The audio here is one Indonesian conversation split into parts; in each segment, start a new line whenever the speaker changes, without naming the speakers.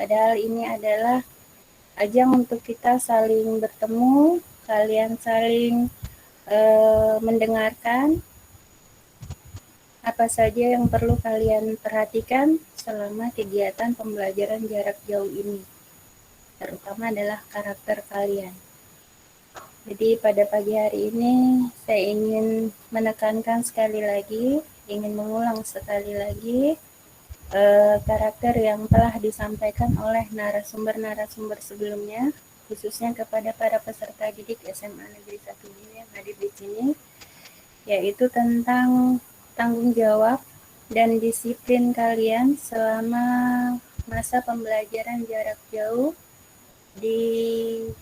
Padahal ini adalah ajang untuk kita saling bertemu, kalian saling mendengarkan apa saja yang perlu kalian perhatikan selama kegiatan pembelajaran jarak jauh ini, terutama adalah karakter kalian. Jadi pada pagi hari ini saya ingin menekankan sekali lagi, ingin mengulang sekali lagi karakter yang telah disampaikan oleh narasumber-narasumber sebelumnya, khususnya kepada para peserta didik SMA Negeri 1 yang hadir di sini, yaitu tentang tanggung jawab dan disiplin kalian selama masa pembelajaran jarak jauh di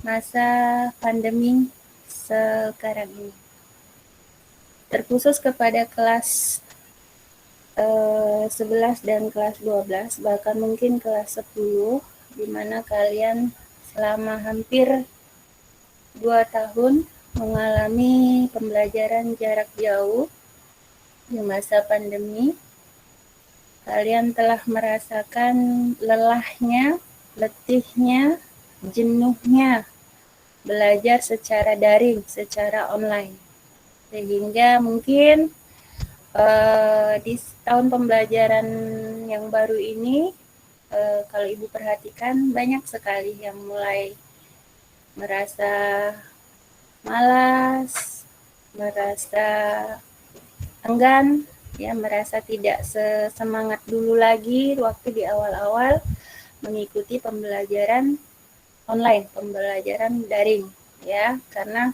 masa pandemi sekarang ini. Terkhusus kepada kelas 11 dan kelas 12, bahkan mungkin kelas 10, di mana kalian selama hampir 2 tahun mengalami pembelajaran jarak jauh di masa pandemi. Kalian telah merasakan lelahnya, letihnya, jenuhnya belajar secara daring, secara online. Sehingga mungkin di tahun pembelajaran yang baru ini, kalau Ibu perhatikan banyak sekali yang mulai merasa malas, merasa enggan, ya, merasa tidak sesemangat dulu lagi waktu di awal-awal mengikuti pembelajaran online, pembelajaran daring, ya, karena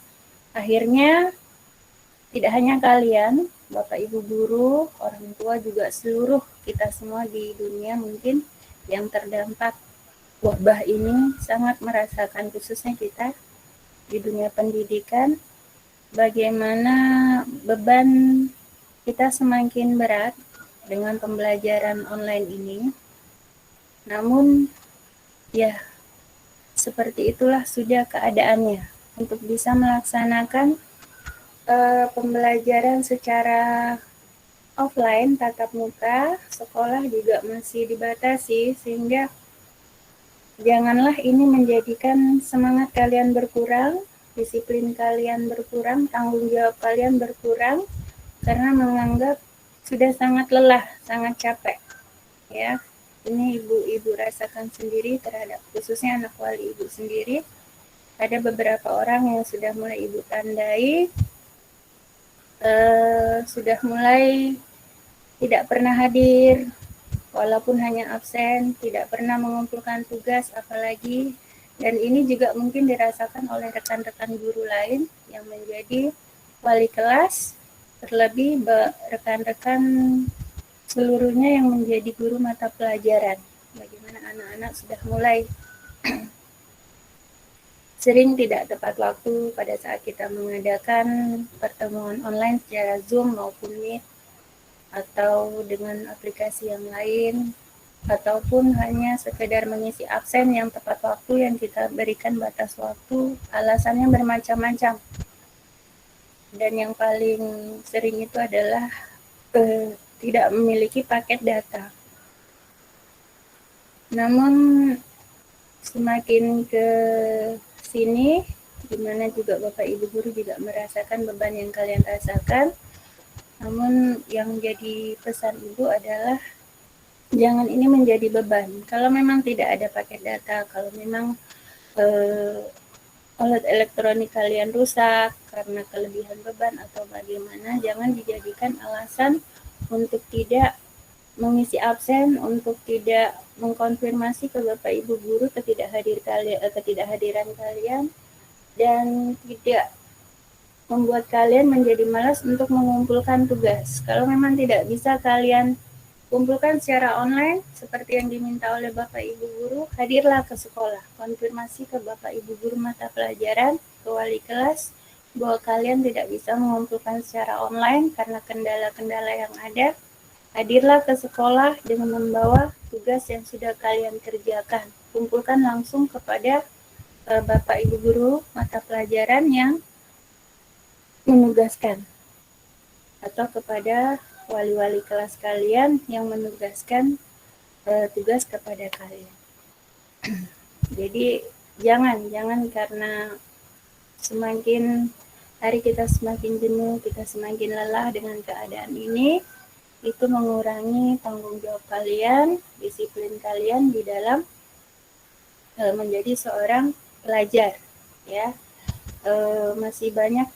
akhirnya tidak hanya kalian, Bapak Ibu guru, orang tua, juga seluruh kita semua di dunia mungkin yang terdampak wabah ini sangat merasakan, khususnya kita di dunia pendidikan, bagaimana beban kita semakin berat dengan pembelajaran online ini. Namun ya seperti itulah sudah keadaannya. Untuk bisa melaksanakan pembelajaran secara offline, tatap muka, sekolah juga masih dibatasi, sehingga janganlah ini menjadikan semangat kalian berkurang, disiplin kalian berkurang, tanggung jawab kalian berkurang, karena menganggap sudah sangat lelah, sangat capek. Ya, ini ibu-ibu rasakan sendiri terhadap khususnya anak wali ibu sendiri. Ada beberapa orang yang sudah mulai ibu tandai, sudah mulai tidak pernah hadir, walaupun hanya absen, tidak pernah mengumpulkan tugas apalagi, dan ini juga mungkin dirasakan oleh rekan-rekan guru lain yang menjadi wali kelas, terlebih rekan-rekan seluruhnya yang menjadi guru mata pelajaran. Bagaimana anak-anak sudah mulai sering tidak tepat waktu pada saat kita mengadakan pertemuan online secara Zoom maupun Meet, atau dengan aplikasi yang lain, ataupun hanya sekedar mengisi absen yang tepat waktu yang kita berikan batas waktu, alasannya bermacam-macam. Dan yang paling sering itu adalah tidak memiliki paket data. Namun semakin ke sini, dimana juga Bapak Ibu guru juga merasakan beban yang kalian rasakan, namun yang jadi pesan Ibu adalah jangan ini menjadi beban. Kalau memang tidak ada paket data, kalau memang alat elektronik kalian rusak karena kelebihan beban atau bagaimana, jangan dijadikan alasan untuk tidak mengisi absen, untuk tidak mengkonfirmasi ke Bapak Ibu guru ketidakhadiran kalian, dan tidak membuat kalian menjadi malas untuk mengumpulkan tugas. Kalau memang tidak bisa kalian kumpulkan secara online seperti yang diminta oleh Bapak Ibu guru, hadirlah ke sekolah, konfirmasi ke Bapak Ibu guru mata pelajaran, ke wali kelas, bahwa kalian tidak bisa mengumpulkan secara online karena kendala-kendala yang ada. Hadirlah ke sekolah dengan membawa tugas yang sudah kalian kerjakan. Kumpulkan langsung kepada Bapak Ibu guru mata pelajaran yang menugaskan, atau kepada wali-wali kelas kalian yang menugaskan tugas kepada kalian. Jadi jangan karena semakin hari kita semakin jenuh, kita semakin lelah dengan keadaan ini, itu mengurangi tanggung jawab kalian, disiplin kalian di dalam menjadi seorang pelajar, ya. Masih banyak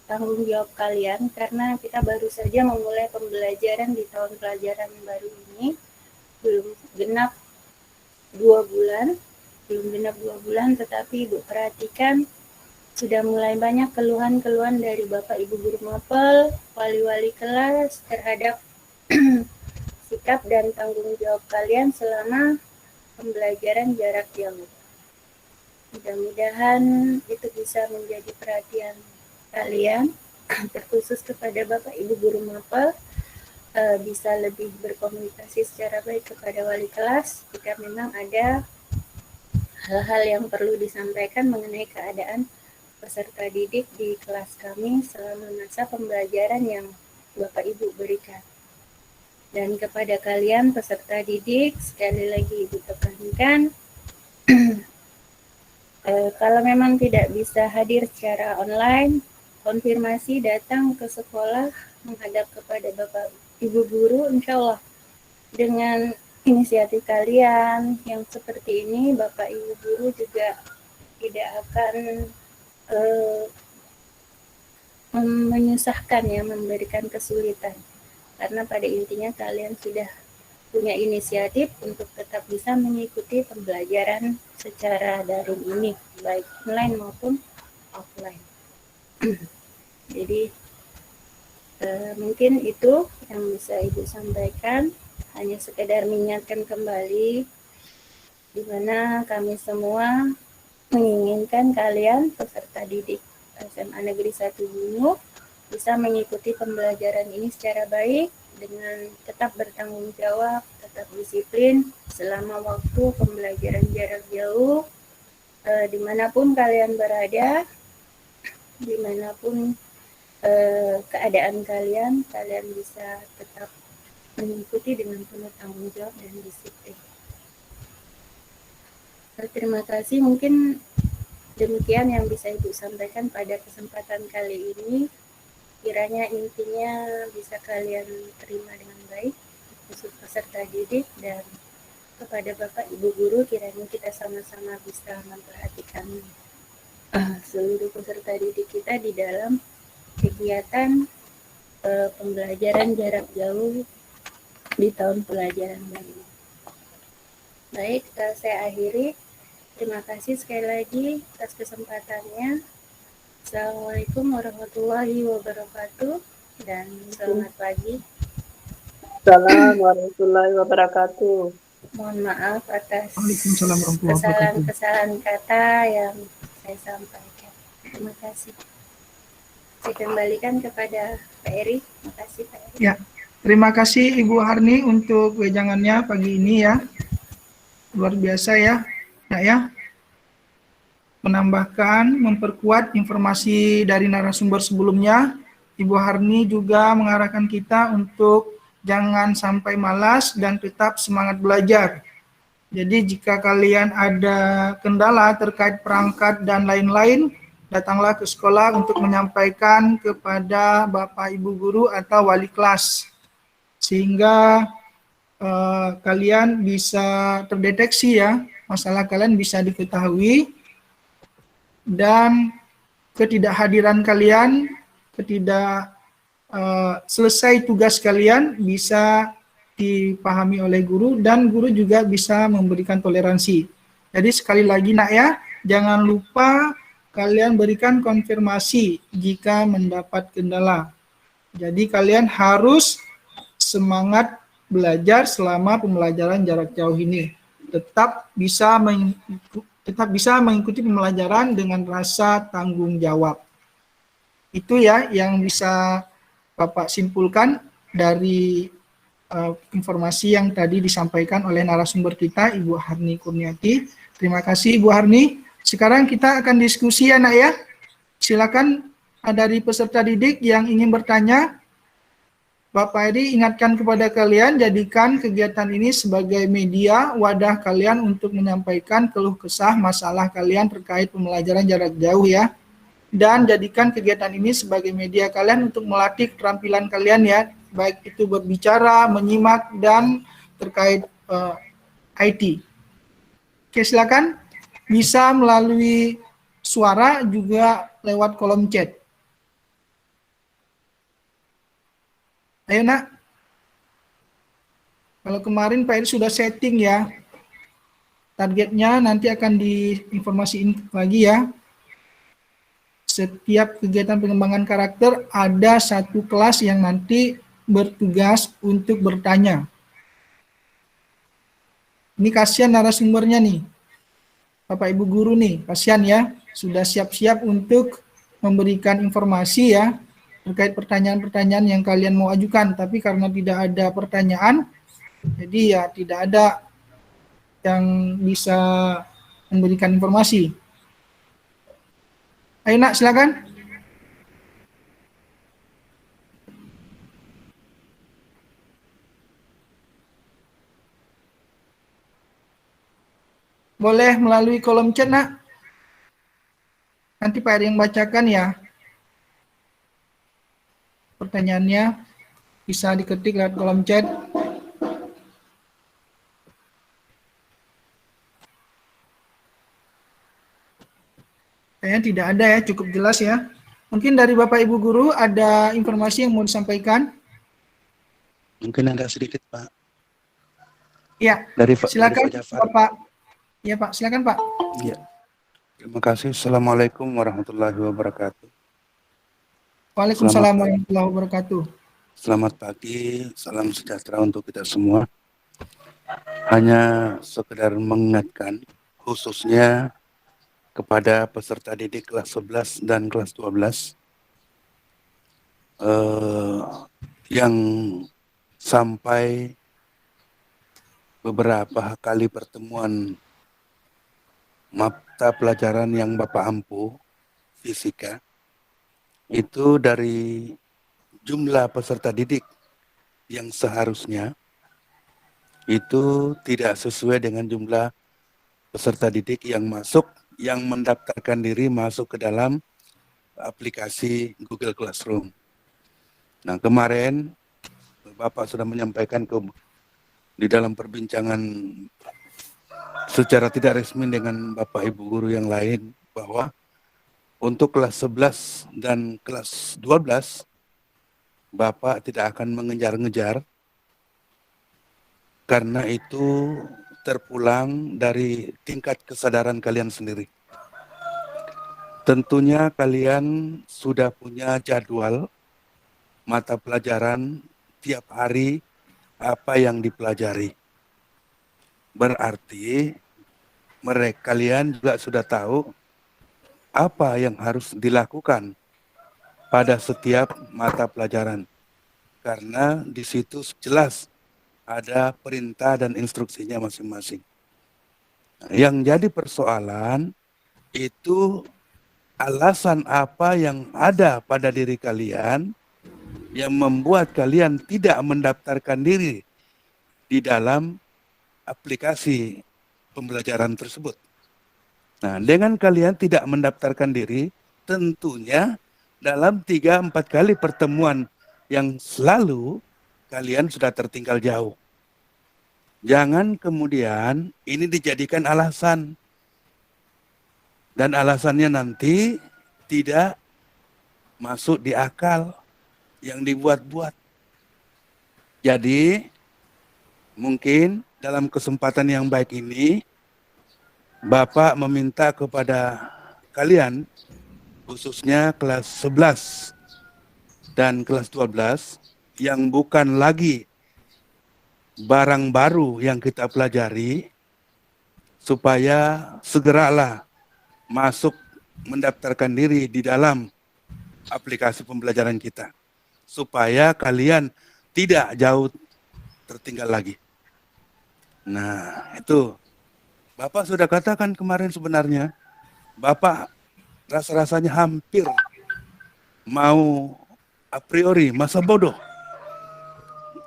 tanggung jawab kalian karena kita baru saja memulai pembelajaran di tahun pelajaran baru ini, belum genap 2 bulan, tetapi Ibu perhatikan sudah mulai banyak keluhan-keluhan dari Bapak Ibu guru mapel, wali-wali kelas terhadap sikap dan tanggung jawab kalian selama pembelajaran jarak jauh. Mudah-mudahan itu bisa menjadi perhatian kalian, terkhusus kepada Bapak Ibu guru mapel, bisa lebih berkomunikasi secara baik kepada wali kelas jika memang ada hal-hal yang perlu disampaikan mengenai keadaan peserta didik di kelas kami selama masa pembelajaran yang Bapak Ibu berikan. Dan kepada kalian peserta didik, sekali lagi Ibu tekankan, kalau memang tidak bisa hadir secara online, konfirmasi datang ke sekolah menghadap kepada Bapak Ibu guru, insya Allah dengan inisiatif kalian yang seperti ini, Bapak Ibu guru juga tidak akan menyusahkan, ya, memberikan kesulitan, karena pada intinya kalian sudah punya inisiatif untuk tetap bisa mengikuti pembelajaran secara daring ini, baik online maupun offline. Jadi mungkin itu yang bisa Ibu sampaikan, hanya sekedar mengingatkan kembali di mana kami semua menginginkan kalian peserta didik SMA Negeri 1 Bungu bisa mengikuti pembelajaran ini secara baik dengan tetap bertanggung jawab, tetap disiplin selama waktu pembelajaran jarak jauh, dimanapun kalian berada, dimanapun keadaan kalian bisa tetap mengikuti dengan penuh tanggung jawab dan disiplin. Terima kasih, mungkin demikian yang bisa Ibu sampaikan pada kesempatan kali ini. Kiranya intinya bisa kalian terima dengan baik, khusus peserta didik, dan kepada Bapak Ibu guru kiranya kita sama-sama bisa memperhatikan seluruh peserta didik kita di dalam kegiatan pembelajaran jarak jauh di tahun pelajaran baru. Baik, saya akhiri. Terima kasih sekali lagi atas kesempatannya. Assalamualaikum warahmatullahi wabarakatuh dan selamat pagi.
Assalamualaikum warahmatullahi wabarakatuh.
Mohon maaf atas kesalahan kata yang saya sampaikan. Terima kasih. Saya kembalikan kepada Pak Eri. Terima kasih Pak Eri.
Ya, terima kasih Ibu Harni untuk wejangannya pagi ini, ya. Luar biasa, ya. Ya. Menambahkan, memperkuat informasi dari narasumber sebelumnya. Ibu Harni juga mengarahkan kita untuk jangan sampai malas dan tetap semangat belajar. Jadi jika kalian ada kendala terkait perangkat dan lain-lain, datanglah ke sekolah untuk menyampaikan kepada Bapak Ibu guru atau wali kelas. Sehingga kalian bisa terdeteksi, ya, masalah kalian bisa diketahui, dan ketidakhadiran kalian, selesai tugas kalian bisa dipahami oleh guru, dan guru juga bisa memberikan toleransi. Jadi sekali lagi nak, ya, jangan lupa kalian berikan konfirmasi jika mendapat kendala. Jadi kalian harus semangat belajar selama pembelajaran jarak jauh ini. Tetap bisa mengikuti pembelajaran dengan rasa tanggung jawab. Itu, ya, yang bisa Bapak simpulkan dari informasi yang tadi disampaikan oleh narasumber kita, Ibu Harni Kurniati. Terima kasih Ibu Harni. Sekarang kita akan diskusi, ya nak, ya. Silakan dari peserta didik yang ingin bertanya. Bapak Edi ingatkan kepada kalian, jadikan kegiatan ini sebagai media wadah kalian untuk menyampaikan keluh kesah masalah kalian terkait pembelajaran jarak jauh ya. Dan jadikan kegiatan ini sebagai media kalian untuk melatih keterampilan kalian ya, baik itu berbicara, menyimak, dan terkait IT. Oke, silakan. Bisa melalui suara juga lewat kolom chat. Ayo nak. Kalau kemarin Pak Edi sudah setting ya. Targetnya nanti akan diinformasiin lagi ya. Setiap kegiatan pengembangan karakter ada satu kelas yang nanti bertugas untuk bertanya. Ini kasihan narasumbernya nih. Bapak Ibu guru nih, kasihan ya. Sudah siap-siap untuk memberikan informasi ya terkait pertanyaan-pertanyaan yang kalian mau ajukan, tapi karena tidak ada pertanyaan, jadi ya tidak ada yang bisa memberikan informasi. Ayo nak, silakan. Boleh melalui kolom chat nak. Nanti Pak Edi yang bacakan ya. Pertanyaannya bisa diketik lewat kolom chat. Kayaknya tidak ada ya, cukup jelas ya. Mungkin dari Bapak Ibu guru ada informasi yang mau disampaikan?
Mungkin ada sedikit, Pak.
Ya, silakan Bapak. Ya Pak, silakan Pak.
Ya. Terima kasih. Assalamualaikum warahmatullahi wabarakatuh.
Waalaikumsalam warahmatullahi wabarakatuh.
Selamat pagi, salam sejahtera untuk kita semua. Hanya sekedar mengingatkan, khususnya kepada peserta didik kelas 11 dan kelas 12 yang sampai beberapa kali pertemuan mata pelajaran yang Bapak ampu, fisika, itu dari jumlah peserta didik yang seharusnya itu tidak sesuai dengan jumlah peserta didik yang masuk, yang mendaftarkan diri masuk ke dalam aplikasi Google Classroom. Nah, kemarin Bapak sudah menyampaikan di dalam perbincangan secara tidak resmi dengan Bapak Ibu guru yang lain bahwa untuk kelas 11 dan kelas 12 Bapak tidak akan mengejar-ngejar karena itu terpulang dari tingkat kesadaran kalian sendiri. Tentunya kalian sudah punya jadwal mata pelajaran tiap hari apa yang dipelajari. Berarti kalian juga sudah tahu apa yang harus dilakukan pada setiap mata pelajaran. Karena di situ jelas ada perintah dan instruksinya masing-masing. Yang jadi persoalan itu alasan apa yang ada pada diri kalian yang membuat kalian tidak mendaftarkan diri di dalam aplikasi pembelajaran tersebut. Nah, dengan kalian tidak mendaftarkan diri, tentunya dalam 3-4 kali pertemuan yang selalu kalian sudah tertinggal jauh. Jangan kemudian ini dijadikan alasan. Dan alasannya nanti tidak masuk di akal yang dibuat-buat. Jadi, mungkin dalam kesempatan yang baik ini, Bapak meminta kepada kalian, khususnya kelas 11 dan kelas 12, yang bukan lagi barang baru yang kita pelajari, supaya segeralah masuk mendaftarkan diri di dalam aplikasi pembelajaran kita. Supaya kalian tidak jauh tertinggal lagi. Nah, itu. Bapak sudah katakan kemarin sebenarnya, Bapak rasa-rasanya hampir mau a priori masa bodoh.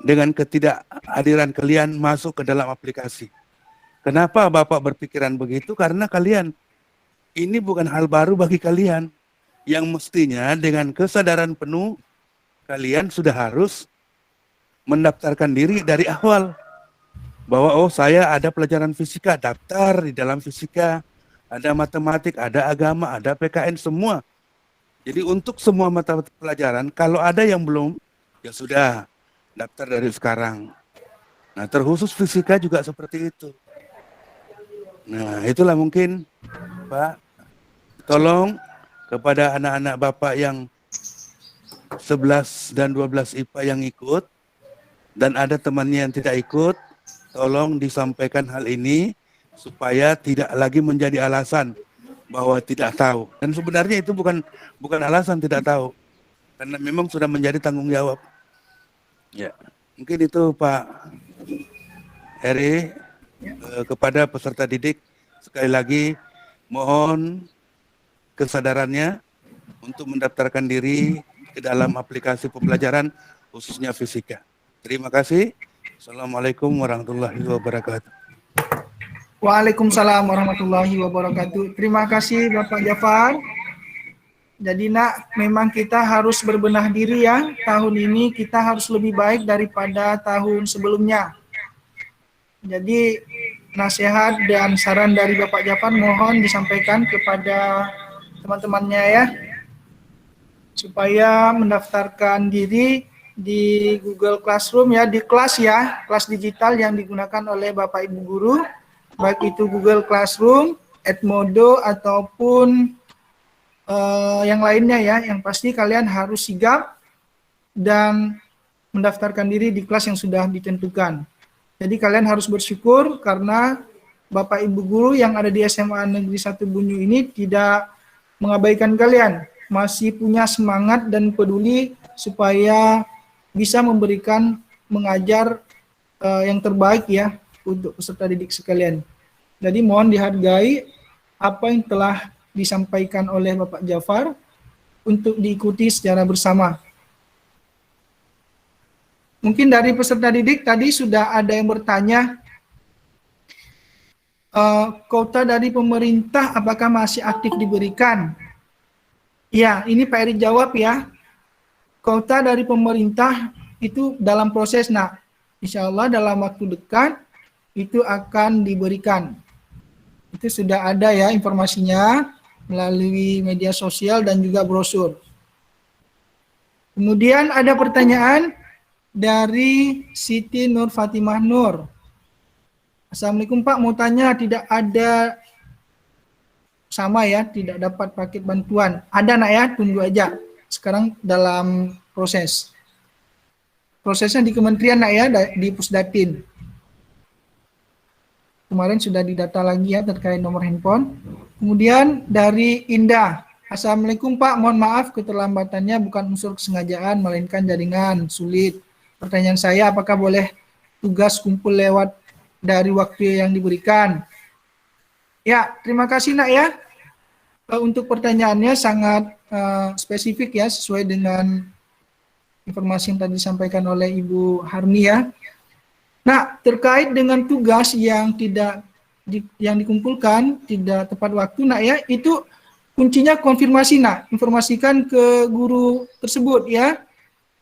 dengan ketidakhadiran kalian masuk ke dalam aplikasi. Kenapa Bapak berpikiran begitu? Karena kalian, ini bukan hal baru bagi kalian. Yang mestinya dengan kesadaran penuh, kalian sudah harus mendaftarkan diri dari awal. Bahwa oh saya ada pelajaran fisika, daftar di dalam fisika. Ada matematik, ada agama, ada PKN, semua. Jadi untuk semua mata pelajaran, kalau ada yang belum, ya sudah, daftar dari sekarang. Nah terkhusus fisika juga seperti itu. Nah itulah mungkin Pak, tolong kepada anak-anak Bapak yang 11 dan 12 IPA yang ikut, dan ada temannya yang tidak ikut, tolong disampaikan hal ini, supaya tidak lagi menjadi alasan bahwa tidak tahu. Dan sebenarnya itu bukan alasan tidak tahu, karena memang sudah menjadi tanggung jawab. Ya, mungkin itu Pak Heri. Kepada peserta didik, sekali lagi mohon kesadarannya untuk mendaftarkan diri ke dalam aplikasi pembelajaran khususnya fisika. Terima kasih. Assalamualaikum warahmatullahi wabarakatuh.
Waalaikumsalam warahmatullahi wabarakatuh. Terima kasih Bapak Jafar. Jadi nak, memang kita harus berbenah diri ya. Tahun ini kita harus lebih baik daripada tahun sebelumnya. Jadi nasihat dan saran dari Bapak Jafar mohon disampaikan kepada teman-temannya ya, supaya mendaftarkan diri di Google Classroom ya, di kelas ya, kelas digital yang digunakan oleh Bapak Ibu Guru, baik itu Google Classroom, Edmodo ataupun yang lainnya ya. Yang pasti kalian harus sigap dan mendaftarkan diri di kelas yang sudah ditentukan. Jadi kalian harus bersyukur karena Bapak Ibu Guru yang ada di SMA Negeri 1 Bunyu ini tidak mengabaikan kalian, masih punya semangat dan peduli supaya bisa memberikan mengajar yang terbaik ya untuk peserta didik sekalian. Jadi mohon dihargai apa yang telah disampaikan oleh Bapak Jafar untuk diikuti secara bersama. Mungkin dari peserta didik tadi sudah ada yang bertanya, kuota dari pemerintah apakah masih aktif diberikan? Ya, ini Pak Eri jawab ya. Kuota dari pemerintah itu dalam proses, nah, insya Allah dalam waktu dekat itu akan diberikan. Itu sudah ada ya informasinya melalui media sosial dan juga brosur. Kemudian ada pertanyaan dari Siti Nur Fatimah Nur. Assalamualaikum Pak, mau tanya, tidak ada sama ya, tidak dapat paket bantuan. Ada nak ya, tunggu aja. Sekarang dalam proses. Prosesnya di kementerian nak ya, di Pusdatin. Kemarin sudah didata lagi ya terkait nomor handphone. Kemudian dari Indah. Assalamualaikum Pak, mohon maaf keterlambatannya bukan unsur kesengajaan, melainkan jaringan sulit. Pertanyaan saya, apakah boleh tugas kumpul lewat dari waktu yang diberikan? Ya, terima kasih nak ya. Untuk pertanyaannya sangat spesifik ya, sesuai dengan informasi yang tadi disampaikan oleh Ibu Harni ya. Nah, terkait dengan tugas yang yang dikumpulkan tidak tepat waktu nak ya, itu kuncinya konfirmasi nak, informasikan ke guru tersebut ya,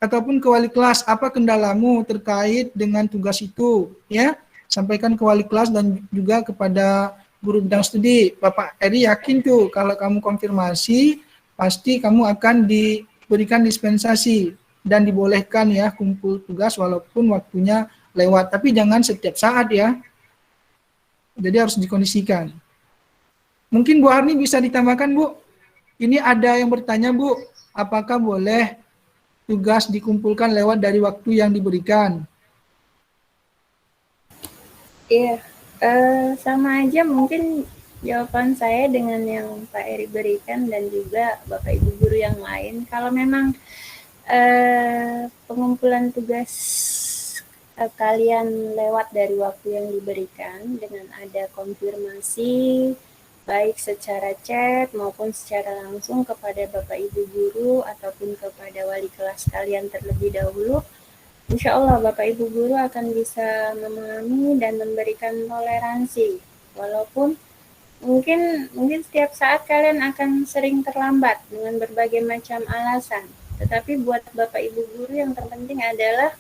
ataupun ke wali kelas, apa kendalamu terkait dengan tugas itu ya, sampaikan ke wali kelas dan juga kepada guru bidang studi. Bapak Eri yakin tuh kalau kamu konfirmasi pasti kamu akan diberikan dispensasi dan dibolehkan ya kumpul tugas walaupun waktunya lewat, tapi jangan setiap saat ya, jadi harus dikondisikan. Mungkin Bu Harni bisa ditambahkan Bu, ini ada yang bertanya Bu, apakah boleh tugas dikumpulkan lewat dari waktu yang diberikan?
Iya, sama aja mungkin jawaban saya dengan yang Pak Eri berikan dan juga Bapak Ibu Guru yang lain. Kalau memang pengumpulan tugas kalian lewat dari waktu yang diberikan dengan ada konfirmasi baik secara chat maupun secara langsung kepada Bapak Ibu Guru ataupun kepada wali kelas kalian terlebih dahulu, insya Allah Bapak Ibu guru akan bisa memahami dan memberikan toleransi. Walaupun mungkin setiap saat kalian akan sering terlambat dengan berbagai macam alasan. Tetapi buat Bapak Ibu guru yang terpenting adalah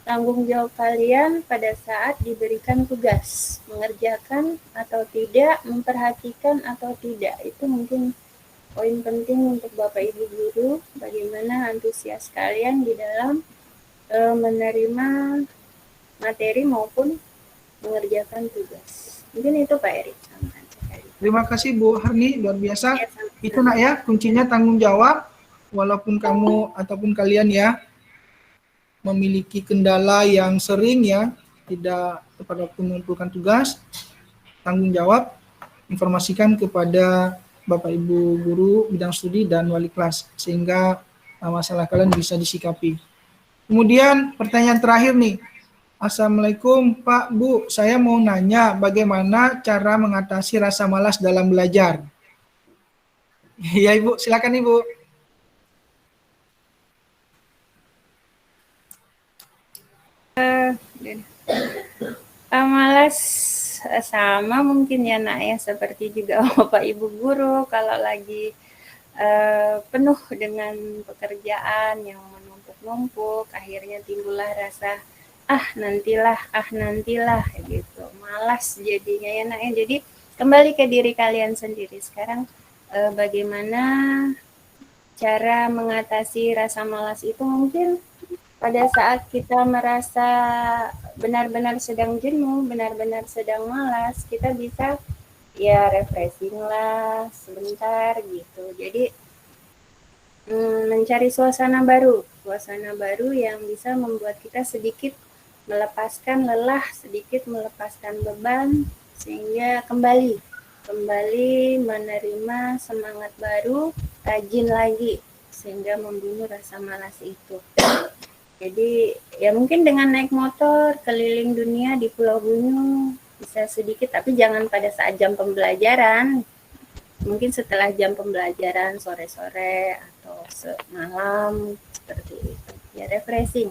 tanggung jawab kalian pada saat diberikan tugas, mengerjakan atau tidak, memperhatikan atau tidak. Itu mungkin poin penting untuk Bapak Ibu guru, bagaimana antusias kalian di dalam menerima materi maupun mengerjakan tugas. Mungkin itu Pak Erik.
Terima kasih Bu Harni, luar biasa.
Ya,
Itu nak ya, kuncinya tanggung jawab. Walaupun kamu ataupun kalian ya memiliki kendala yang sering ya, tidak tepat waktu mengumpulkan tugas, tanggung jawab, informasikan kepada Bapak Ibu guru bidang studi dan wali kelas, sehingga masalah kalian bisa disikapi. Kemudian pertanyaan terakhir nih, Assalamualaikum Pak Bu, saya mau nanya bagaimana cara mengatasi rasa malas dalam belajar. Ya Ibu, silakan Ibu.
Malas sama mungkin ya nak ya, seperti juga Bapak Ibu guru kalau lagi penuh dengan pekerjaan yang menumpuk-numpuk, akhirnya timbullah rasa nantilah gitu, malas jadinya ya nak ya. Jadi kembali ke diri kalian sendiri sekarang, bagaimana cara mengatasi rasa malas itu. Mungkin pada saat kita merasa benar-benar sedang jenuh, benar-benar sedang malas, kita bisa ya refreshing lah sebentar gitu. Jadi mencari suasana baru yang bisa membuat kita sedikit melepaskan lelah, sedikit melepaskan beban, sehingga kembali menerima semangat baru, rajin lagi, sehingga membunuh rasa malas itu. Jadi ya mungkin dengan naik motor keliling dunia di Pulau Bunyu bisa sedikit, tapi jangan pada saat jam pembelajaran. Mungkin setelah jam pembelajaran sore-sore atau malam seperti itu. Ya refreshing.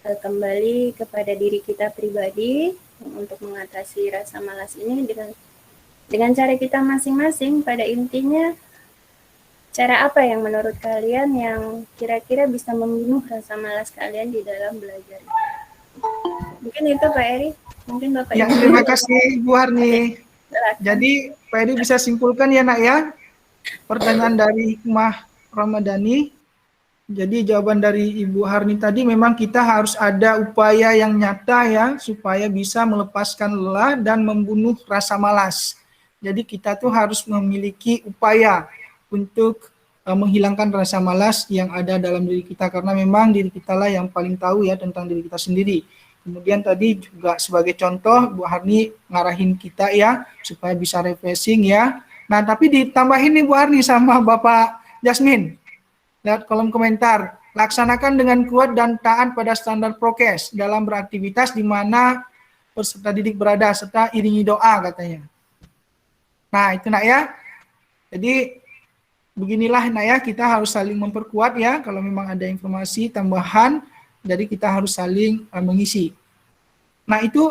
Kembali kepada diri kita pribadi untuk mengatasi rasa malas ini dengan cara kita masing-masing. Pada intinya, cara apa yang menurut kalian yang kira-kira bisa membunuh rasa malas kalian di dalam belajar? Mungkin itu Pak Eri. Mungkin Bapak
Ya, terima kasih Bu Harni. Jadi Pak Eri bisa simpulkan ya nak ya, pertanyaan dari Hikmah Ramadhani. Jadi jawaban dari Ibu Harni tadi, memang kita harus ada upaya yang nyata ya, supaya bisa melepaskan lelah dan membunuh rasa malas. Jadi kita tuh harus memiliki upaya untuk menghilangkan rasa malas yang ada dalam diri kita, karena memang diri kita lah yang paling tahu ya tentang diri kita sendiri. Kemudian tadi juga sebagai contoh Bu Harni ngarahin kita ya supaya bisa refreshing ya. Nah tapi ditambahin nih Bu Harni sama Bapak Jasmine, lihat kolom komentar, laksanakan dengan kuat dan taat pada standar prokes dalam beraktivitas di mana peserta didik berada, serta iringi doa katanya. Nah itu nak ya, jadi beginilah nak ya, kita harus saling memperkuat ya, kalau memang ada informasi tambahan, jadi kita harus saling mengisi. Nah itu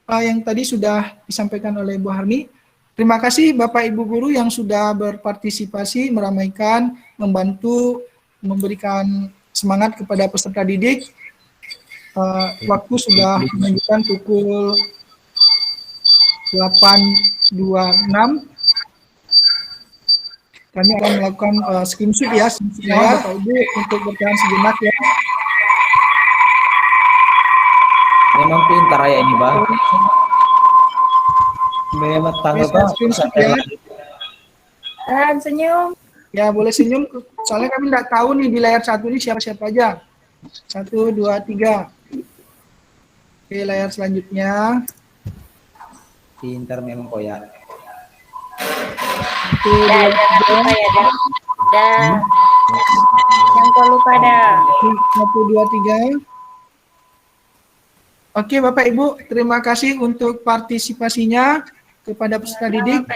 yang tadi sudah disampaikan oleh Bu Harni. Terima kasih Bapak Ibu Guru yang sudah berpartisipasi, meramaikan, membantu, memberikan semangat kepada peserta didik. Waktu sudah menunjukkan pukul 8.26. Kami akan melakukan screenshot ya, Bapak Ibu, untuk bertahan sejenak ya.
Memang pintar ya ini Bang. Memang tangga Bang.
Senyum.
Ya boleh senyum, soalnya kami tidak tahu nih di layar satu ini siapa-siapa aja. 1, 2, 3. Oke, layar selanjutnya.
Pintar memang kok ya.
1, 2, 3.
Dah. Jangan lupa dah.
1, 2, 3. Oke Bapak Ibu, terima kasih untuk partisipasinya kepada peserta didik.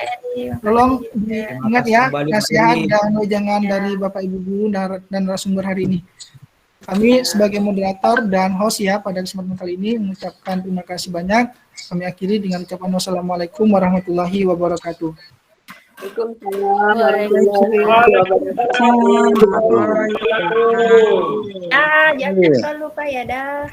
Tolong diingat ya nasihat dan wejangan dari Bapak Ibu Guru dan narasumber hari ini. Kami sebagai moderator dan host ya pada kesempatan kali ini mengucapkan terima kasih banyak. Kami akhiri dengan ucapan wassalamualaikum warahmatullahi wabarakatuh.
Waalaikumsalam warahmatullahi wabarakatuh.
Jangan lupa ya dah.